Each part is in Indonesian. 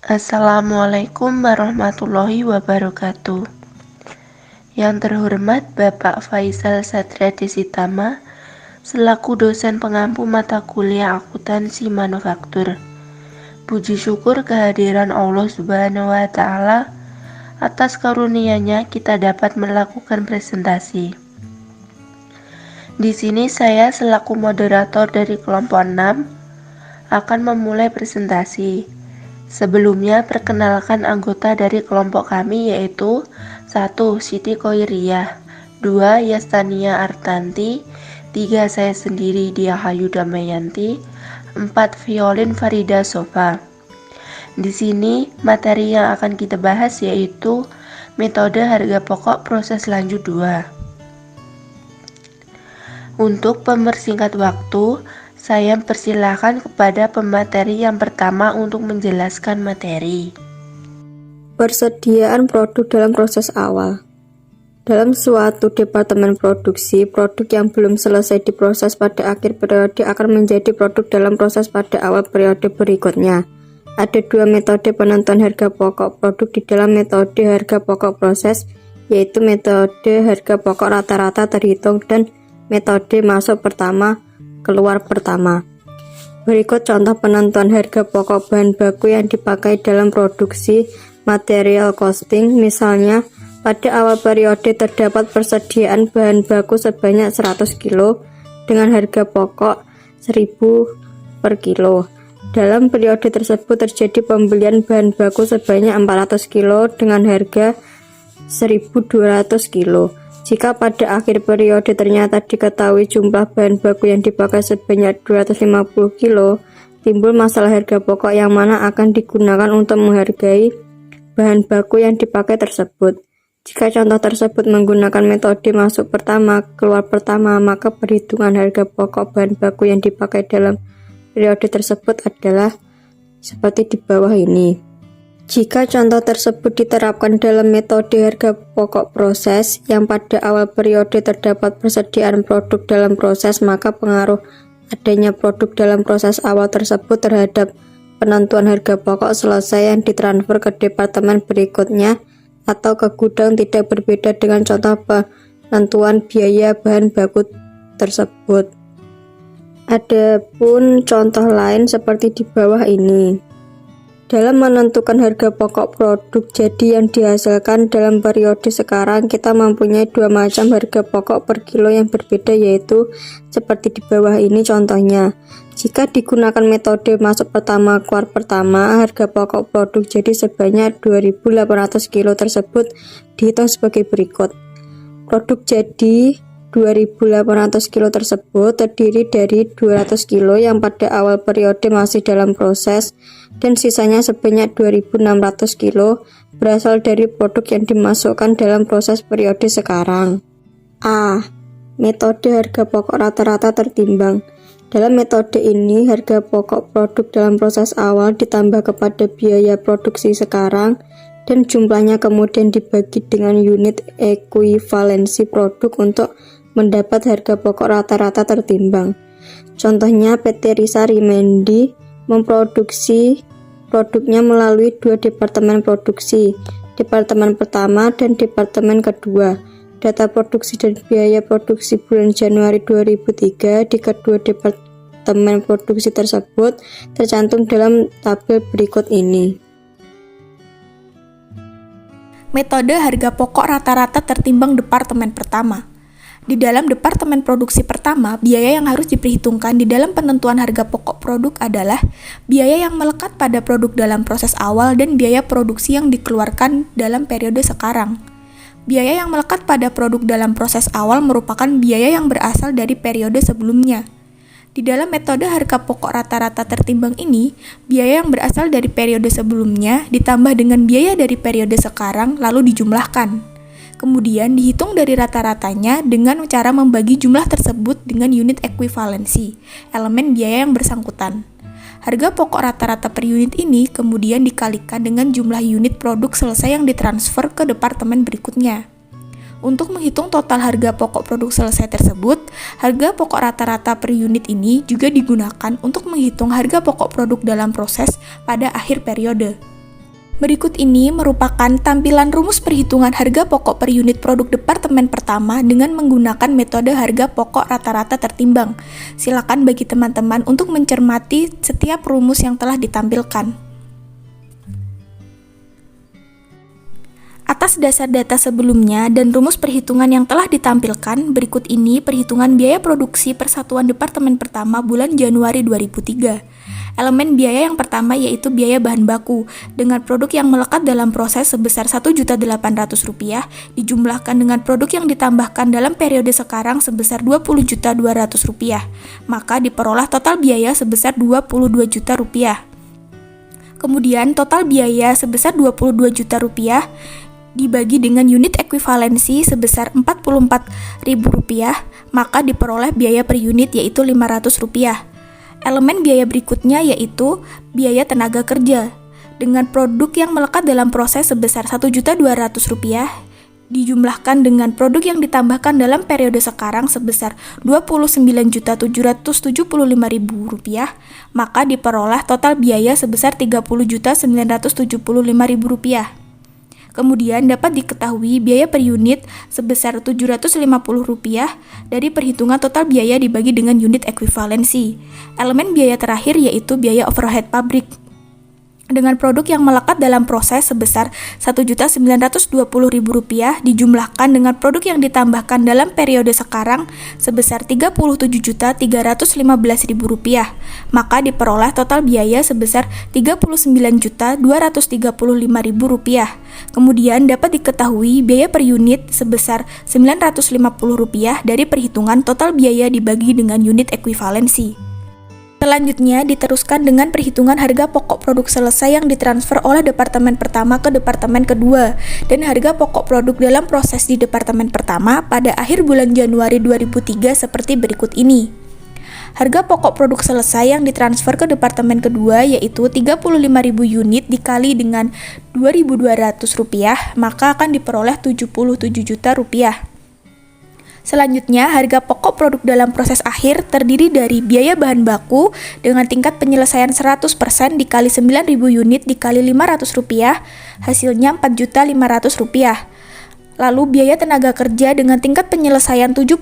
Assalamualaikum warahmatullahi wabarakatuh. Yang terhormat Bapak Faisal Satria Desitama selaku dosen pengampu mata kuliah akuntansi manufaktur. Puji syukur kehadiran Allah Subhanahu wa Ta'ala atas karunia-Nya kita dapat melakukan presentasi. Di sini saya selaku moderator dari kelompok 6 akan memulai presentasi. Sebelumnya perkenalkan anggota dari kelompok kami yaitu 1. Siti Khoiriyah, 2. Yastania Artanti, 3. Saya sendiri Diahayu Damayanti, 4. Violin Farida Sofa. Di sini materi yang akan kita bahas yaitu metode harga pokok proses lanjut 2. Untuk mempersingkat waktu, saya persilahkan kepada pemateri yang pertama untuk menjelaskan materi. Persediaan produk dalam proses awal. Dalam suatu departemen produksi, produk yang belum selesai diproses pada akhir periode akan menjadi produk dalam proses pada awal periode berikutnya. Ada dua metode penentuan harga pokok produk di dalam metode harga pokok proses, yaitu metode harga pokok rata-rata terhitung dan metode masuk pertama keluar pertama. Berikut contoh penentuan harga pokok bahan baku yang dipakai dalam produksi material costing. Misalnya, pada awal periode terdapat persediaan bahan baku sebanyak 100 kg dengan harga pokok 1000 per kilo. Dalam periode tersebut terjadi pembelian bahan baku sebanyak 400 kg dengan harga 1200 kg. Jika pada akhir periode ternyata diketahui jumlah bahan baku yang dipakai sebanyak 250 kg, timbul masalah harga pokok yang mana akan digunakan untuk menghargai bahan baku yang dipakai tersebut. Jika contoh tersebut menggunakan metode masuk pertama, keluar pertama, maka perhitungan harga pokok bahan baku yang dipakai dalam periode tersebut adalah seperti di bawah ini. Jika contoh tersebut diterapkan dalam metode harga pokok proses yang pada awal periode terdapat persediaan produk dalam proses, maka pengaruh adanya produk dalam proses awal tersebut terhadap penentuan harga pokok selesai yang ditransfer ke departemen berikutnya atau ke gudang tidak berbeda dengan contoh penentuan biaya bahan baku tersebut. Adapun contoh lain seperti di bawah ini. Dalam menentukan harga pokok produk jadi yang dihasilkan dalam periode sekarang, kita mempunyai dua macam harga pokok per kilo yang berbeda, yaitu seperti di bawah ini contohnya. Jika digunakan metode masuk pertama keluar pertama, harga pokok produk jadi sebanyak 2800 kilo tersebut dihitung sebagai berikut. Produk jadi 2800 kilo tersebut terdiri dari 200 kilo yang pada awal periode masih dalam proses dan sisanya sebanyak 2600 kilo berasal dari produk yang dimasukkan dalam proses periode sekarang. A. Metode harga pokok rata-rata tertimbang. Dalam metode ini, harga pokok produk dalam proses awal ditambah kepada biaya produksi sekarang dan jumlahnya kemudian dibagi dengan unit ekuivalensi produk untuk mendapat harga pokok rata-rata tertimbang. Contohnya, PT Risa Rimendi memproduksi produknya melalui dua departemen produksi, departemen pertama dan departemen kedua. Data produksi dan biaya produksi bulan Januari 2003 di kedua departemen produksi tersebut tercantum dalam tabel berikut ini. Metode harga pokok rata-rata tertimbang departemen pertama. Di dalam departemen produksi pertama, biaya yang harus diperhitungkan di dalam penentuan harga pokok produk adalah biaya yang melekat pada produk dalam proses awal dan biaya produksi yang dikeluarkan dalam periode sekarang. Biaya yang melekat pada produk dalam proses awal merupakan biaya yang berasal dari periode sebelumnya. Di dalam metode harga pokok rata-rata tertimbang ini, biaya yang berasal dari periode sebelumnya ditambah dengan biaya dari periode sekarang lalu dijumlahkan. Kemudian dihitung dari rata-ratanya dengan cara membagi jumlah tersebut dengan unit ekuivalensi, elemen biaya yang bersangkutan. Harga pokok rata-rata per unit ini kemudian dikalikan dengan jumlah unit produk selesai yang ditransfer ke departemen berikutnya. Untuk menghitung total harga pokok produk selesai tersebut, harga pokok rata-rata per unit ini juga digunakan untuk menghitung harga pokok produk dalam proses pada akhir periode. Berikut ini merupakan tampilan rumus perhitungan harga pokok per unit produk departemen pertama dengan menggunakan metode harga pokok rata-rata tertimbang. Silakan bagi teman-teman untuk mencermati setiap rumus yang telah ditampilkan. Atas dasar data sebelumnya dan rumus perhitungan yang telah ditampilkan, berikut ini perhitungan biaya produksi persatuan departemen pertama bulan Januari 2003. Elemen biaya yang pertama yaitu biaya bahan baku, dengan produk yang melekat dalam proses sebesar Rp1.800.000 dijumlahkan dengan produk yang ditambahkan dalam periode sekarang sebesar Rp20.200.000, maka diperoleh total biaya sebesar Rp22 juta. Kemudian total biaya sebesar Rp22 juta dibagi dengan unit ekuivalensi sebesar Rp44.000, maka diperoleh biaya per unit yaitu Rp500. Elemen biaya berikutnya yaitu biaya tenaga kerja, dengan produk yang melekat dalam proses sebesar Rp1.200.000 dijumlahkan dengan produk yang ditambahkan dalam periode sekarang sebesar Rp29.775.000, maka diperoleh total biaya sebesar Rp30.975.000. Kemudian dapat diketahui biaya per unit sebesar Rp750 dari perhitungan total biaya dibagi dengan unit ekuivalensi. Elemen biaya terakhir yaitu biaya overhead pabrik, dengan produk yang melekat dalam proses sebesar Rp1.920.000 dijumlahkan dengan produk yang ditambahkan dalam periode sekarang sebesar Rp37.315.000, maka diperoleh total biaya sebesar Rp39.235.000. Kemudian dapat diketahui biaya per unit sebesar Rp950 dari perhitungan total biaya dibagi dengan unit ekuivalensi. Selanjutnya diteruskan dengan perhitungan harga pokok produk selesai yang ditransfer oleh departemen pertama ke departemen kedua dan harga pokok produk dalam proses di departemen pertama pada akhir bulan Januari 2003 seperti berikut ini. Harga pokok produk selesai yang ditransfer ke departemen kedua yaitu 35.000 unit dikali dengan Rp2.200, maka akan diperoleh Rp77 juta. Selanjutnya, harga pokok produk dalam proses akhir terdiri dari biaya bahan baku dengan tingkat penyelesaian 100% dikali 9.000 unit dikali Rp500, hasilnya Rp4.500.000. Lalu biaya tenaga kerja dengan tingkat penyelesaian 70%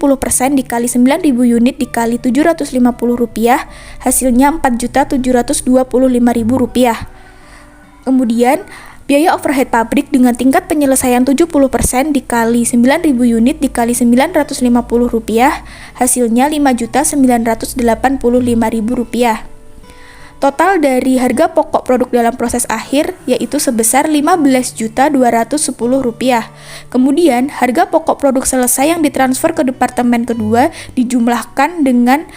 dikali 9.000 unit dikali Rp750, hasilnya Rp4.725.000. Kemudian, biaya overhead pabrik dengan tingkat penyelesaian 70% dikali 9.000 unit dikali Rp950, hasilnya Rp5.985.000. Total dari harga pokok produk dalam proses akhir yaitu sebesar Rp15.210.000. Kemudian, harga pokok produk selesai yang ditransfer ke departemen kedua dijumlahkan dengan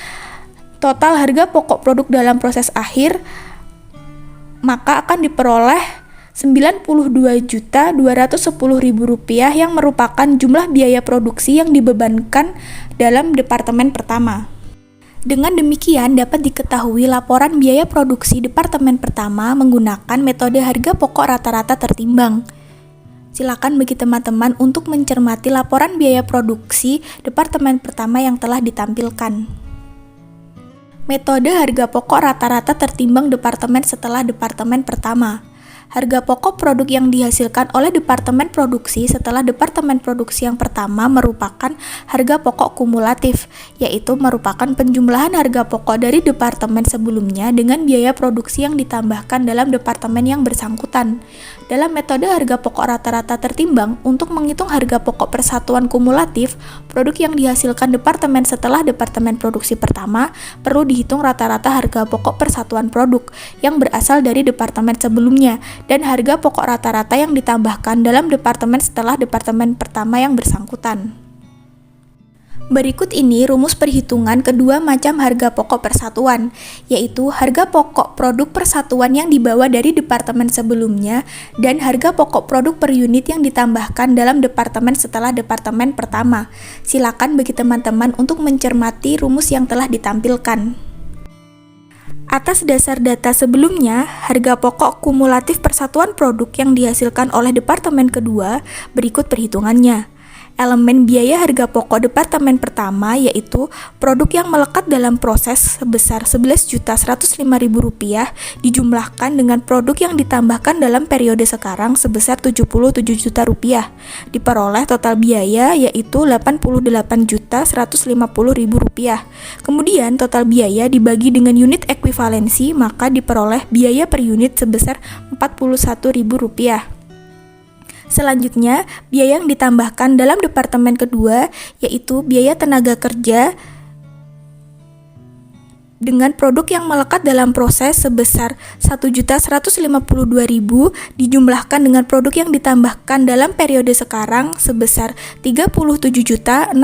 total harga pokok produk dalam proses akhir, maka akan diperoleh Rp92.210.000 yang merupakan jumlah biaya produksi yang dibebankan dalam departemen pertama. Dengan demikian dapat diketahui laporan biaya produksi departemen pertama menggunakan metode harga pokok rata-rata tertimbang. Silakan bagi teman-teman untuk mencermati laporan biaya produksi departemen pertama yang telah ditampilkan. Metode harga pokok rata-rata tertimbang departemen setelah departemen pertama. Harga pokok produk yang dihasilkan oleh departemen produksi setelah departemen produksi yang pertama merupakan harga pokok kumulatif, yaitu merupakan penjumlahan harga pokok dari departemen sebelumnya dengan biaya produksi yang ditambahkan dalam departemen yang bersangkutan. Dalam metode harga pokok rata-rata tertimbang, untuk menghitung harga pokok persatuan kumulatif, produk yang dihasilkan departemen setelah departemen produksi pertama perlu dihitung rata-rata harga pokok persatuan produk yang berasal dari departemen sebelumnya dan harga pokok rata-rata yang ditambahkan dalam departemen setelah departemen pertama yang bersangkutan. Berikut ini rumus perhitungan kedua macam harga pokok persatuan, yaitu harga pokok produk persatuan yang dibawa dari departemen sebelumnya dan harga pokok produk per unit yang ditambahkan dalam departemen setelah departemen pertama. Silakan bagi teman-teman untuk mencermati rumus yang telah ditampilkan. Atas dasar data sebelumnya, harga pokok kumulatif persatuan produk yang dihasilkan oleh departemen kedua berikut perhitungannya. elemen biaya harga pokok departemen pertama yaitu produk yang melekat dalam proses sebesar Rp11.105.000 dijumlahkan dengan produk yang ditambahkan dalam periode sekarang sebesar Rp77 juta, diperoleh total biaya yaitu Rp88.150.000. Kemudian total biaya dibagi dengan unit ekuivalensi, maka diperoleh biaya per unit sebesar Rp41.000. Selanjutnya, biaya yang ditambahkan dalam departemen kedua yaitu biaya tenaga kerja dengan produk yang melekat dalam proses sebesar Rp1.152.000 dijumlahkan dengan produk yang ditambahkan dalam periode sekarang sebesar Rp37.068.000,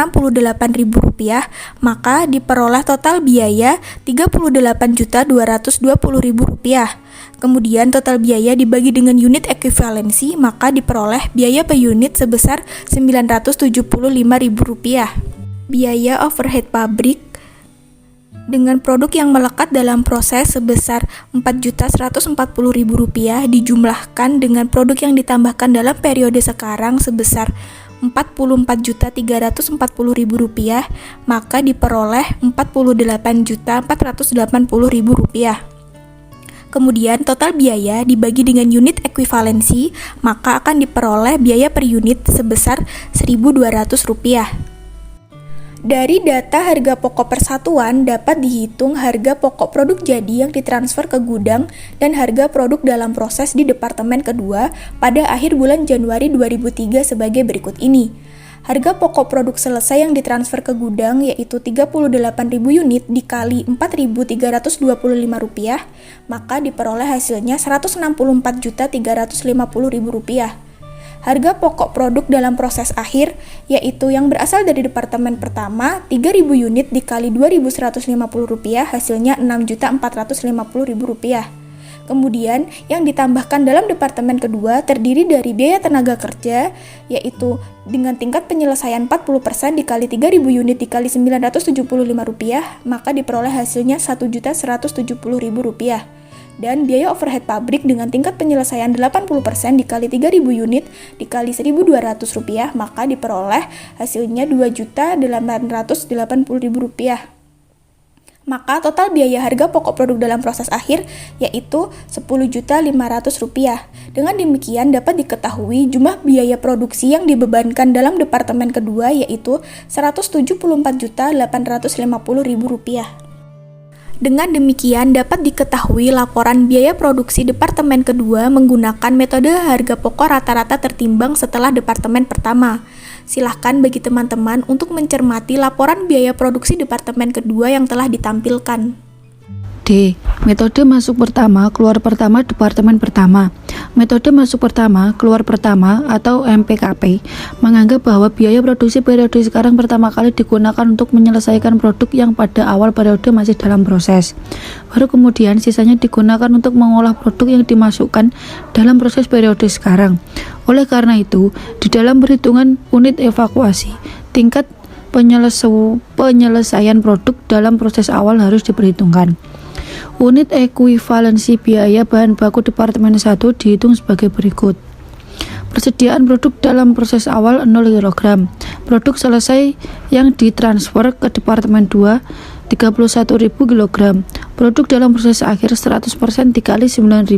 maka diperoleh total biaya Rp38.220.000. Kemudian total biaya dibagi dengan unit ekuivalensi, maka diperoleh biaya per unit sebesar Rp975.000. Biaya overhead pabrik dengan produk yang melekat dalam proses sebesar Rp4.140.000 dijumlahkan dengan produk yang ditambahkan dalam periode sekarang sebesar Rp44.340.000, maka diperoleh Rp48.480.000. Kemudian total biaya dibagi dengan unit ekuivalensi, maka akan diperoleh biaya per unit sebesar Rp1.200. Dari data harga pokok persatuan dapat dihitung harga pokok produk jadi yang ditransfer ke gudang dan harga produk dalam proses di departemen kedua pada akhir bulan Januari 2003 sebagai berikut ini. Harga pokok produk selesai yang ditransfer ke gudang yaitu 38.000 unit dikali Rp4.325, maka diperoleh hasilnya Rp164.350.000. Harga pokok produk dalam proses akhir, yaitu yang berasal dari departemen pertama, 3.000 unit dikali Rp2.150, hasilnya Rp6.450.000. Kemudian, yang ditambahkan dalam departemen kedua terdiri dari biaya tenaga kerja, yaitu dengan tingkat penyelesaian 40% dikali 3.000 unit dikali Rp975, maka diperoleh hasilnya Rp1.170.000. Dan biaya overhead pabrik dengan tingkat penyelesaian 80% dikali 3.000 unit dikali Rp1.200, maka diperoleh hasilnya Rp2.880.000. Maka total biaya harga pokok produk dalam proses akhir yaitu Rp10.500.000. Dengan demikian dapat diketahui jumlah biaya produksi yang dibebankan dalam departemen kedua yaitu Rp174.850.000. Dengan demikian dapat diketahui laporan biaya produksi departemen kedua menggunakan metode harga pokok rata-rata tertimbang setelah departemen pertama. Silahkan bagi teman-teman untuk mencermati laporan biaya produksi departemen kedua yang telah ditampilkan. D. Metode masuk pertama, keluar pertama, departemen pertama. Metode masuk pertama, keluar pertama atau MPKP menganggap bahwa biaya produksi periode sekarang pertama kali digunakan untuk menyelesaikan produk yang pada awal periode masih dalam proses. Baru kemudian sisanya digunakan untuk mengolah produk yang dimasukkan dalam proses periode sekarang. Oleh karena itu, di dalam perhitungan unit evakuasi, tingkat penyelesaian produk dalam proses awal harus diperhitungkan. Unit ekuivalensi biaya bahan baku departemen 1 dihitung sebagai berikut. Persediaan produk dalam proses awal 0 kg. Produk selesai yang ditransfer ke departemen 2 31.000 kg. Produk dalam proses akhir 100% dikali 9.000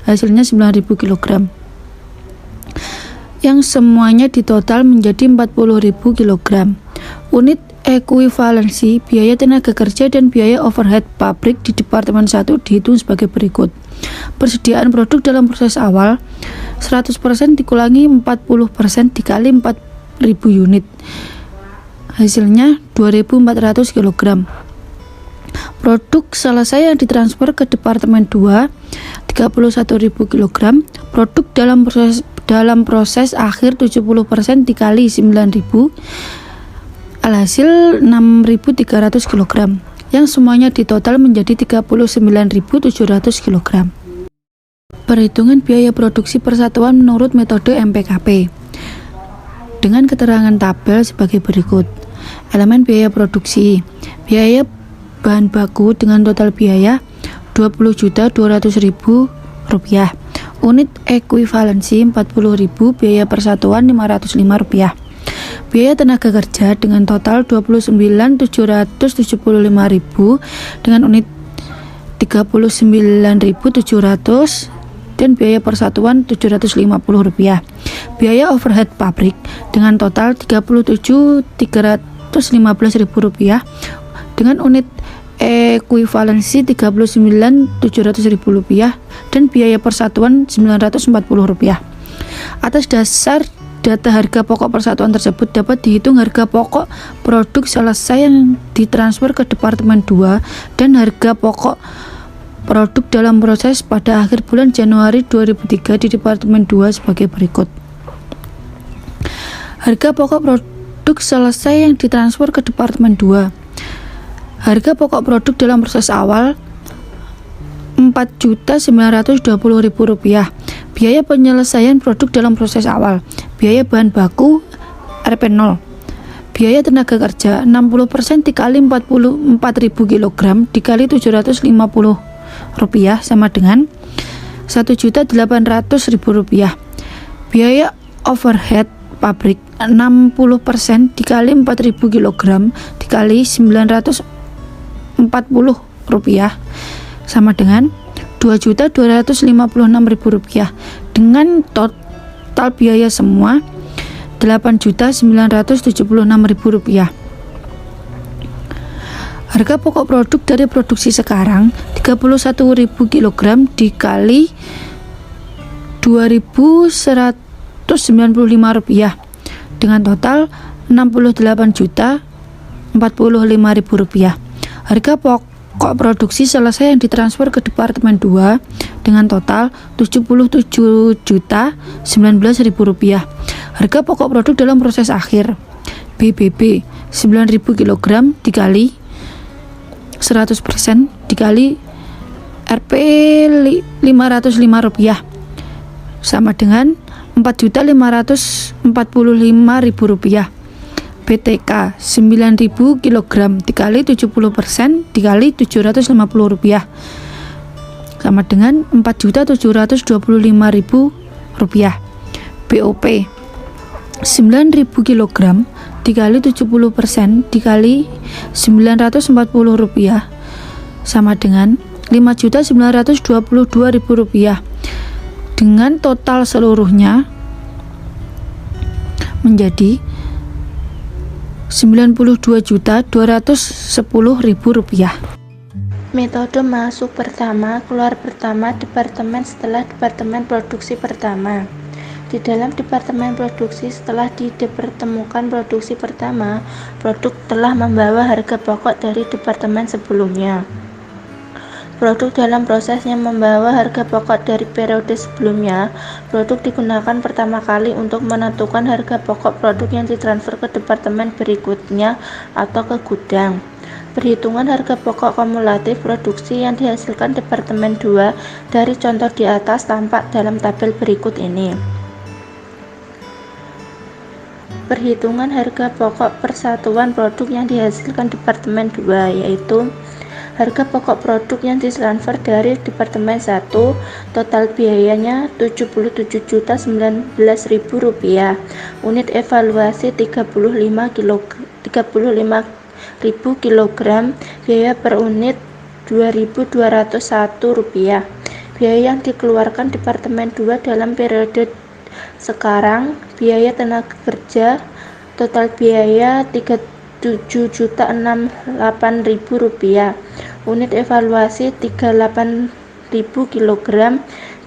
hasilnya 9.000 kg. Yang semuanya ditotal menjadi 40.000 kg. Unit ekuivalensi biaya tenaga kerja dan biaya overhead pabrik di departemen 1 dihitung sebagai berikut. Persediaan produk dalam proses awal 100% dikurangi 40% dikali 4.000 unit hasilnya 2.400 kg. Produk selesai yang ditransfer ke departemen 2 31.000 kg. Produk dalam proses akhir 70% dikali 9.000 alhasil 6.300 kg, yang semuanya ditotal menjadi 39.700 kg. Perhitungan biaya produksi persatuan menurut metode MPKP dengan keterangan tabel sebagai berikut. Elemen biaya produksi, biaya bahan baku dengan total biaya Rp20.200.000, unit ekuivalensi Rp40.000, biaya persatuan Rp505. Biaya tenaga kerja dengan total 29.775.000 dengan unit 39.700 dan biaya persatuan Rp750. Biaya overhead pabrik dengan total Rp37.315.000 dengan unit ekuivalensi Rp39.700.000 dan biaya persatuan Rp940. Atas dasar data harga pokok persatuan tersebut dapat dihitung harga pokok produk selesai yang ditransfer ke Departemen 2 dan harga pokok produk dalam proses pada akhir bulan Januari 2003 di Departemen 2 sebagai berikut. Harga pokok produk selesai yang ditransfer ke Departemen 2. Harga pokok produk dalam proses awal Rp4.920.000. Biaya penyelesaian produk dalam proses awal. Biaya bahan baku Rp0. Biaya tenaga kerja 60% dikali 44.000 kg dikali Rp750 sama dengan Rp1.800.000. Biaya overhead pabrik 60% dikali 4.000 kg dikali Rp940 sama dengan Rp2.256.000 dengan total biaya semua Rp8.976.000. Harga pokok produk dari produksi sekarang 31.000 kg dikali Rp2.195 dengan total Rp68.045.000. Harga pokok produksi selesai yang ditransfer ke Departemen 2 dengan total Rp77.019.000. Harga pokok produk dalam proses akhir BBB 9.000 kg dikali 100% dikali Rp505 sama dengan Rp4.545.000. BTK 9.000 kg dikali 70% dikali Rp750 sama dengan Rp4.725.000. BOP 9.000 kg dikali 70% dikali Rp940 sama dengan Rp5.922.000 dengan total seluruhnya menjadi Rp92.210.000. Metode masuk pertama, keluar pertama, departemen setelah departemen produksi pertama. Di dalam departemen produksi setelah dipertemukan produksi pertama, produk telah membawa harga pokok dari departemen sebelumnya. Produk dalam prosesnya membawa harga pokok dari periode sebelumnya. Produk digunakan pertama kali untuk menentukan harga pokok produk yang ditransfer ke departemen berikutnya atau ke gudang. Perhitungan harga pokok kumulatif produksi yang dihasilkan Departemen 2 dari contoh di atas tampak dalam tabel berikut ini. Perhitungan harga pokok persatuan produk yang dihasilkan Departemen 2 yaitu harga pokok produk yang ditransfer dari Departemen 1, total biayanya Rp77.019.000, unit evaluasi 35.000 kg, biaya per unit Rp2.201. Biaya yang dikeluarkan Departemen 2 dalam periode sekarang, biaya tenaga kerja, total biaya Rp37.068.000, unit evaluasi 38.000 kg,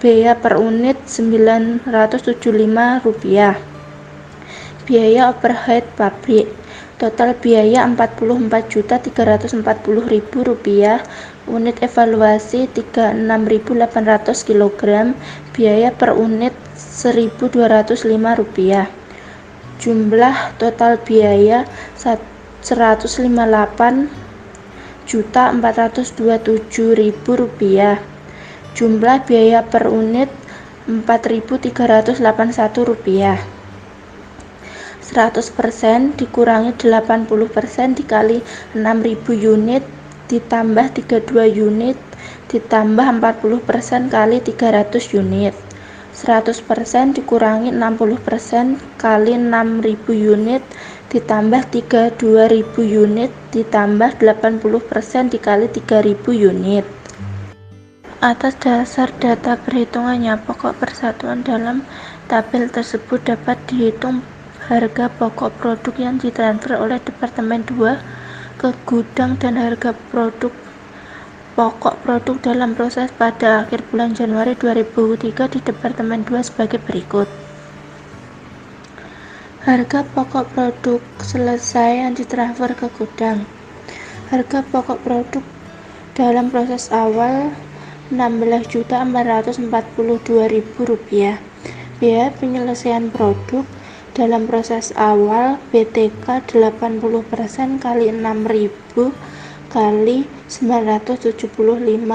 biaya per unit Rp975. Biaya overhead pabrik, total biaya Rp44.340.000, unit evaluasi 36.800 kg, biaya per unit Rp1.205. Jumlah total biaya Rp158.427.000. Jumlah biaya per unit Rp4.381. 100% dikurangi 80% dikali 6.000 unit ditambah 32 unit ditambah 40% kali 300 unit. 100% dikurangi 60% kali 6.000 unit ditambah 32.000 unit ditambah 80% dikali 3.000 unit. Atas dasar data perhitungannya, pokok persatuan dalam tabel tersebut dapat dihitung harga pokok produk yang ditransfer oleh Departemen 2 ke gudang dan harga pokok produk dalam proses pada akhir bulan Januari 2003 di Departemen 2 sebagai berikut. Harga pokok produk selesai yang ditransfer ke gudang. Harga pokok produk dalam proses awal Rp16.442.000. Biaya penyelesaian produk dalam proses awal BTK 80% kali 6.000 kali Rp975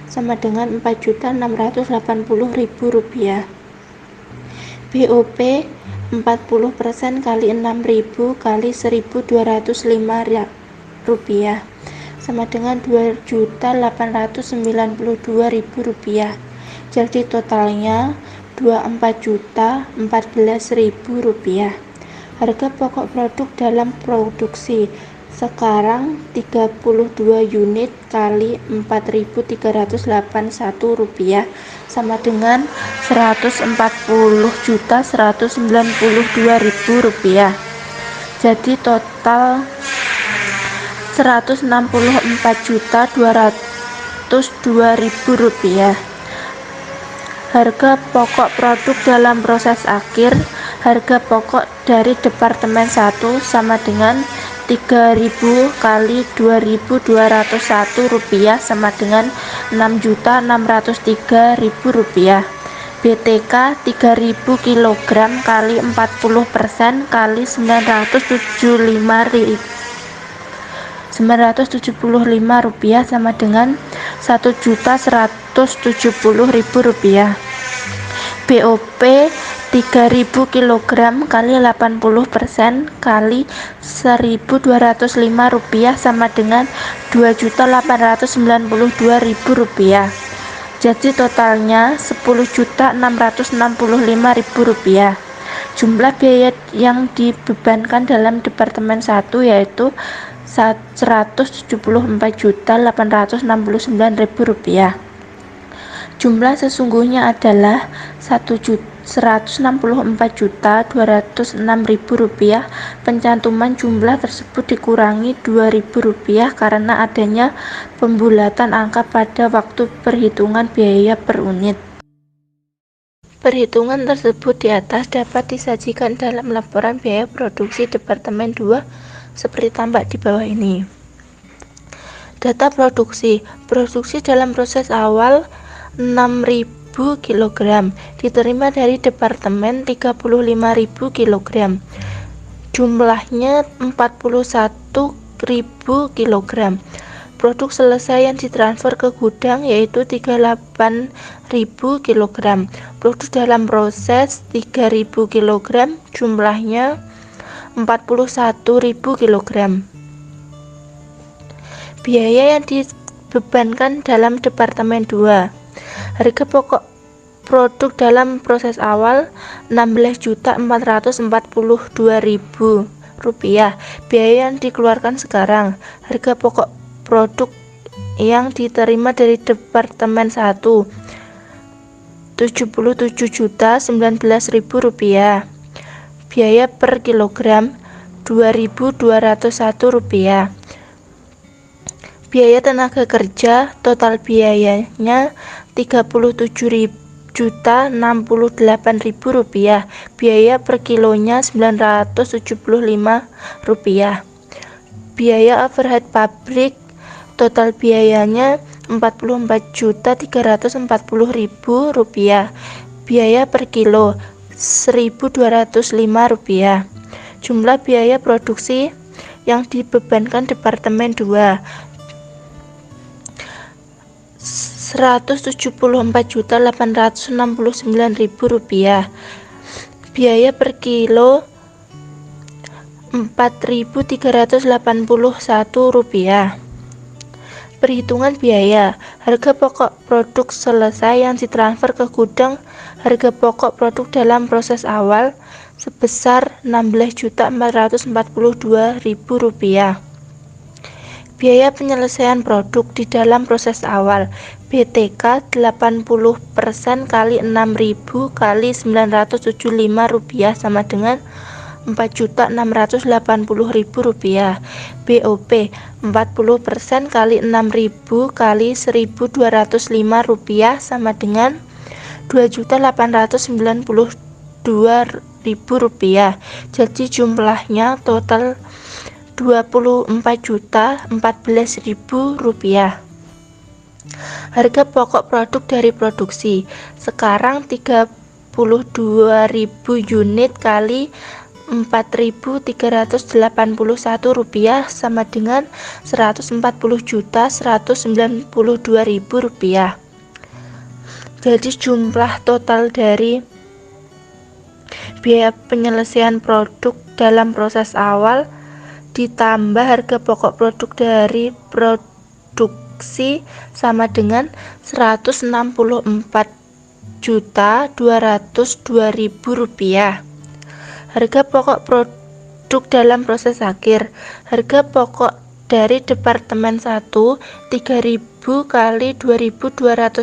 sama dengan Rp4.680.000. BOP 40% kali 6.000 kali Rp1.205 sama dengan Rp2.892.000. Jadi totalnya Rp24.014.000. Harga pokok produk dalam produksi sekarang 32 unit kali Rp4.381 sama dengan Rp140.192.000. Jadi total Rp164.202.000. Harga pokok produk dalam proses akhir. Harga pokok dari Departemen 1 sama dengan 3.000 kali Rp2.201 sama dengan Rp6.603.000. BTK 3.000 kg kali 40% kali Rp975 sama dengan Rp1.170.000. BOP 3.000 kg kali 80% kali Rp1.205 sama dengan Rp2.892.000. Jadi totalnya Rp10.665.000. Jumlah biaya yang dibebankan dalam Departemen 1 yaitu Rp174.869.000. Jumlah sesungguhnya adalah Rp164.206.000. Pencantuman jumlah tersebut dikurangi Rp2.000 karena adanya pembulatan angka pada waktu perhitungan biaya per unit. Perhitungan tersebut di atas dapat disajikan dalam laporan biaya produksi Departemen 2 seperti tampak di bawah ini. Data produksi dalam proses awal 6.000 kg diterima dari Departemen 35.000 kg. Jumlahnya 41.000 kg. Produk selesai yang ditransfer ke gudang yaitu 38.000 kg. Produk dalam proses 3.000 kg, jumlahnya 41.000 kg. Biaya yang dibebankan dalam Departemen 2. Harga pokok produk dalam proses awal Rp16.442.000. Biaya yang dikeluarkan sekarang. Harga pokok produk yang diterima dari Departemen 1 Rp77.019.000. Biaya per kilogram Rp2.201. Biaya tenaga kerja total biayanya Rp37.068.000. Biaya per kilonya Rp975. Biaya overhead pabrik total biayanya Rp44.340.000. Biaya per kilo Rp1.205. Jumlah biaya produksi yang dibebankan Departemen 2 Rp174.869.000. Biaya per kilo Rp4.381. Perhitungan biaya. Harga pokok produk selesai yang ditransfer ke gudang. Harga pokok produk dalam proses awal sebesar Rp16.442.000. Biaya penyelesaian produk di dalam proses awal BTK 80% kali 6.000 kali Rp975 sama dengan Rp4.680.000. BOP 40% kali 6.000 kali Rp1.205 sama dengan Rp2.892.000. Jadi jumlahnya total Rp24.014.000. Harga pokok produk dari produksi sekarang 32.000 unit kali Rp4.381 sama dengan Rp140.192.000. Jadi jumlah total dari biaya penyelesaian produk dalam proses awal ditambah harga pokok produk dari produksi sama dengan Rp164.202.000. Harga pokok produk dalam proses akhir. Harga pokok dari Departemen 1 Rp3.000 kali Rp2.201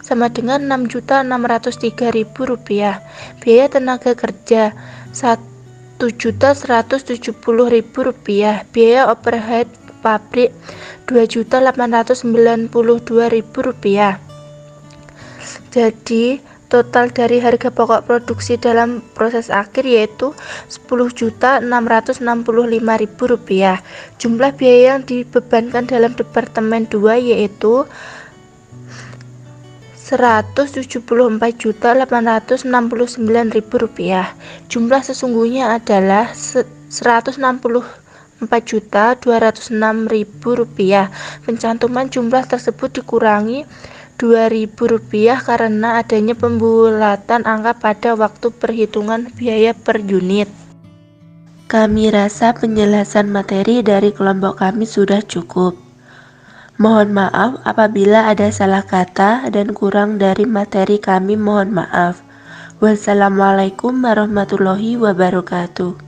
sama dengan Rp6.603.000. Biaya tenaga kerja Rp1.170.000. Biaya overhead pabrik Rp2.892.000. Jadi total dari harga pokok produksi dalam proses akhir yaitu Rp10.665.000. Jumlah biaya yang dibebankan dalam Departemen 2 yaitu Rp174.869.000. Jumlah sesungguhnya adalah Rp164.206.000. Pencantuman jumlah tersebut dikurangi Rp2.000 karena adanya pembulatan angka pada waktu perhitungan biaya per unit. Kami rasa penjelasan materi dari kelompok kami sudah cukup. Mohon maaf apabila ada salah kata dan kurang dari materi kami, mohon maaf. Wassalamualaikum warahmatullahi wabarakatuh.